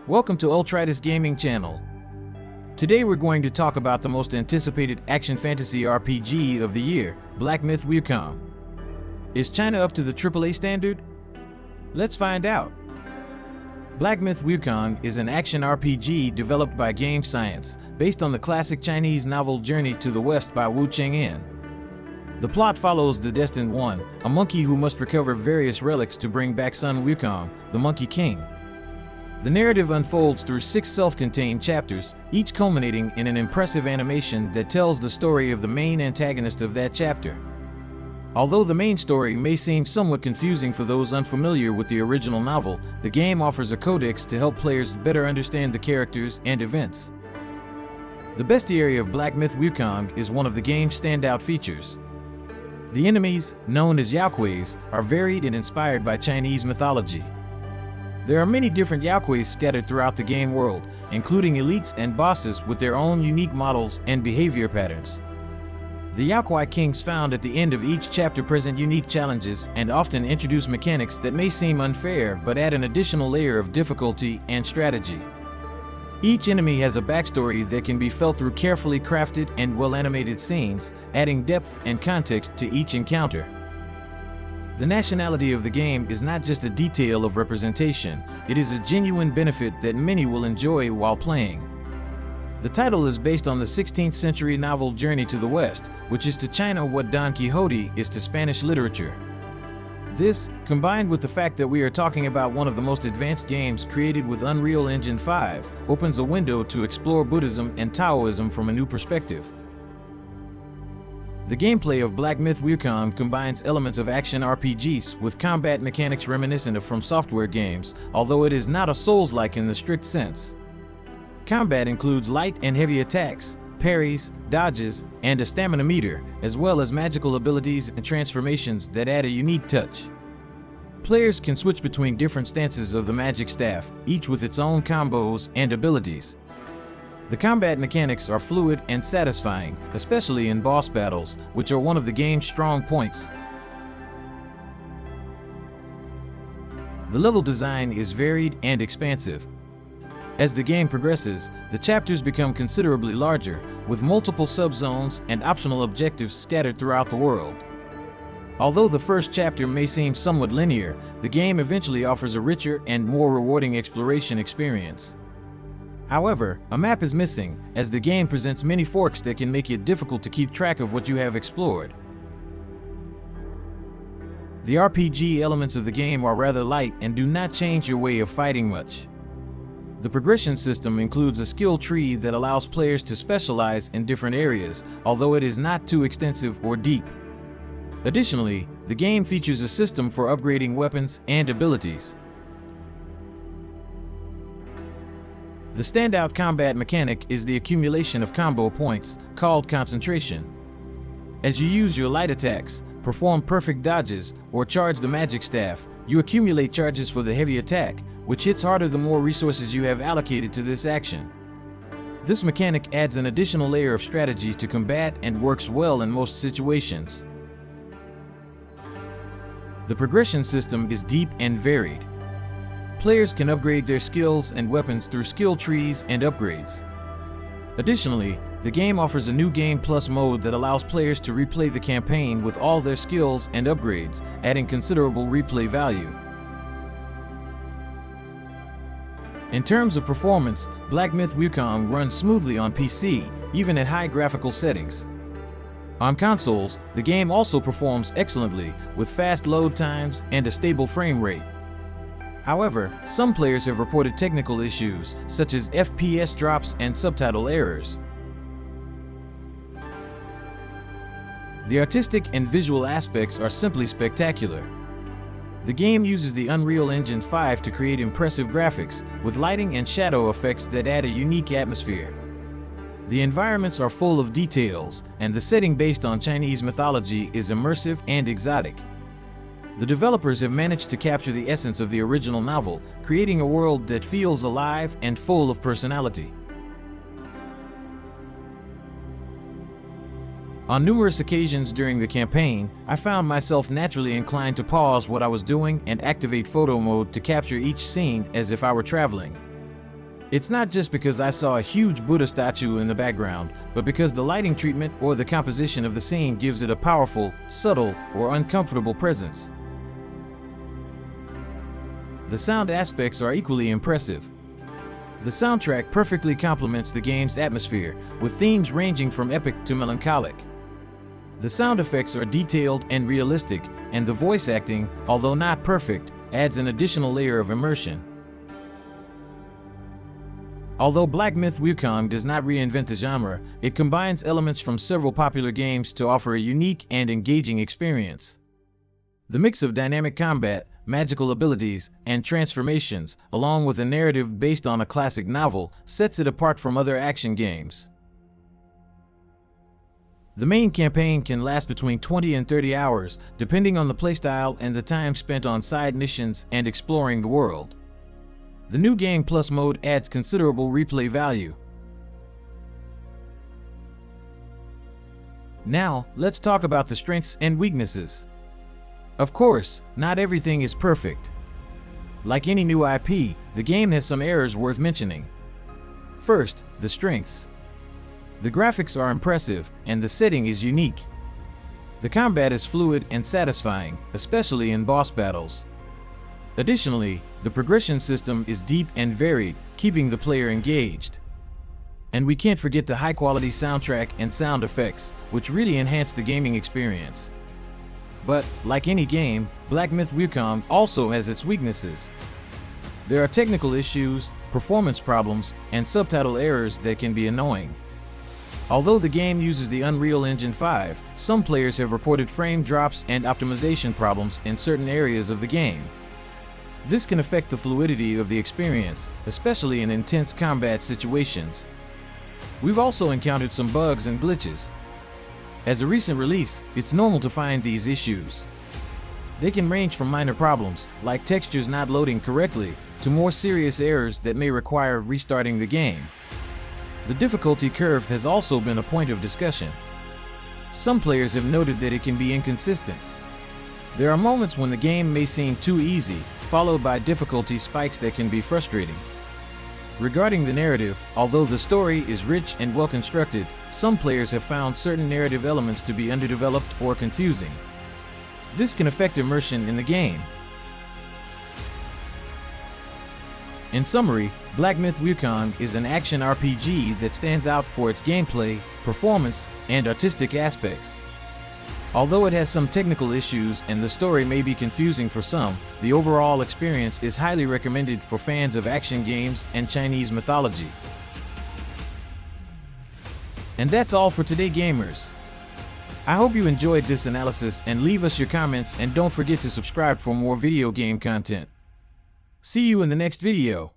Welcome to Ultritis Gaming Channel. Today we're going to talk about the most anticipated action fantasy RPG of the year, Black Myth Wukong. Is China up to the AAA standard? Let's find out. Black Myth Wukong is an action RPG developed by Game Science, based on the classic Chinese novel Journey to the West by Wu Cheng'en. The plot follows the Destined One, a monkey who must recover various relics to bring back Sun Wukong, the Monkey King. The narrative unfolds through 6 self-contained chapters, each culminating in an impressive animation that tells the story of the main antagonist of that chapter. Although the main story may seem somewhat confusing for those unfamiliar with the original novel, the game offers a codex to help players better understand the characters and events. The bestiary of Black Myth Wukong is one of the game's standout features. The enemies, known as Yaokuis, are varied and inspired by Chinese mythology. There are many different Yaokuis scattered throughout the game world, including elites and bosses with their own unique models and behavior patterns. The Yaokui Kings found at the end of each chapter present unique challenges and often introduce mechanics that may seem unfair but add an additional layer of difficulty and strategy. Each enemy has a backstory that can be felt through carefully crafted and well-animated scenes, adding depth and context to each encounter. The nationality of the game is not just a detail of representation, it is a genuine benefit that many will enjoy while playing. The title is based on the 16th century novel Journey to the West, which is to China what Don Quixote is to Spanish literature. This, combined with the fact that we are talking about one of the most advanced games created with Unreal Engine 5, opens a window to explore Buddhism and Taoism from a new perspective. The gameplay of Black Myth Wukong combines elements of action RPGs with combat mechanics reminiscent of From Software games, although it is not a Souls-like in the strict sense. Combat includes light and heavy attacks, parries, dodges, and a stamina meter, as well as magical abilities and transformations that add a unique touch. Players can switch between different stances of the magic staff, each with its own combos and abilities. The combat mechanics are fluid and satisfying, especially in boss battles, which are one of the game's strong points. The level design is varied and expansive. As the game progresses, the chapters become considerably larger, with multiple subzones and optional objectives scattered throughout the world. Although the first chapter may seem somewhat linear, the game eventually offers a richer and more rewarding exploration experience. However, a map is missing, as the game presents many forks that can make it difficult to keep track of what you have explored. The RPG elements of the game are rather light and do not change your way of fighting much. The progression system includes a skill tree that allows players to specialize in different areas, although it is not too extensive or deep. Additionally, the game features a system for upgrading weapons and abilities. The standout combat mechanic is the accumulation of combo points, called concentration. As you use your light attacks, perform perfect dodges, or charge the magic staff, you accumulate charges for the heavy attack, which hits harder the more resources you have allocated to this action. This mechanic adds an additional layer of strategy to combat and works well in most situations. The progression system is deep and varied. Players can upgrade their skills and weapons through skill trees and upgrades. Additionally, the game offers a new Game Plus mode that allows players to replay the campaign with all their skills and upgrades, adding considerable replay value. In terms of performance, Black Myth Wukong runs smoothly on PC, even at high graphical settings. On consoles, the game also performs excellently, with fast load times and a stable frame rate. However, some players have reported technical issues, such as FPS drops and subtitle errors. The artistic and visual aspects are simply spectacular. The game uses the Unreal Engine 5 to create impressive graphics, with lighting and shadow effects that add a unique atmosphere. The environments are full of details, and the setting based on Chinese mythology is immersive and exotic. The developers have managed to capture the essence of the original novel, creating a world that feels alive and full of personality. On numerous occasions during the campaign, I found myself naturally inclined to pause what I was doing and activate photo mode to capture each scene as if I were traveling. It's not just because I saw a huge Buddha statue in the background, but because the lighting treatment or the composition of the scene gives it a powerful, subtle, or uncomfortable presence. The sound aspects are equally impressive. The soundtrack perfectly complements the game's atmosphere, with themes ranging from epic to melancholic. The sound effects are detailed and realistic, and the voice acting, although not perfect, adds an additional layer of immersion. Although Black Myth: Wukong does not reinvent the genre, it combines elements from several popular games to offer a unique and engaging experience. The mix of dynamic combat, magical abilities, and transformations, along with a narrative based on a classic novel, sets it apart from other action games. The main campaign can last between 20 and 30 hours, depending on the playstyle and the time spent on side missions and exploring the world. The new Game Plus mode adds considerable replay value. Now, let's talk about the strengths and weaknesses. Of course, not everything is perfect. Like any new IP, the game has some errors worth mentioning. First, the strengths. The graphics are impressive, and the setting is unique. The combat is fluid and satisfying, especially in boss battles. Additionally, the progression system is deep and varied, keeping the player engaged. And we can't forget the high-quality soundtrack and sound effects, which really enhance the gaming experience. But, like any game, Black Myth: Wukong also has its weaknesses. There are technical issues, performance problems, and subtitle errors that can be annoying. Although the game uses the Unreal Engine 5, some players have reported frame drops and optimization problems in certain areas of the game. This can affect the fluidity of the experience, especially in intense combat situations. We've also encountered some bugs and glitches. As a recent release, it's normal to find these issues. They can range from minor problems, like textures not loading correctly, to more serious errors that may require restarting the game. The difficulty curve has also been a point of discussion. Some players have noted that it can be inconsistent. There are moments when the game may seem too easy, followed by difficulty spikes that can be frustrating. Regarding the narrative, although the story is rich and well constructed, some players have found certain narrative elements to be underdeveloped or confusing. This can affect immersion in the game. In summary, Black Myth: Wukong is an action RPG that stands out for its gameplay, performance, and artistic aspects. Although it has some technical issues and the story may be confusing for some, the overall experience is highly recommended for fans of action games and Chinese mythology. And that's all for today, gamers. I hope you enjoyed this analysis, and leave us your comments, and don't forget to subscribe for more video game content. See you in the next video.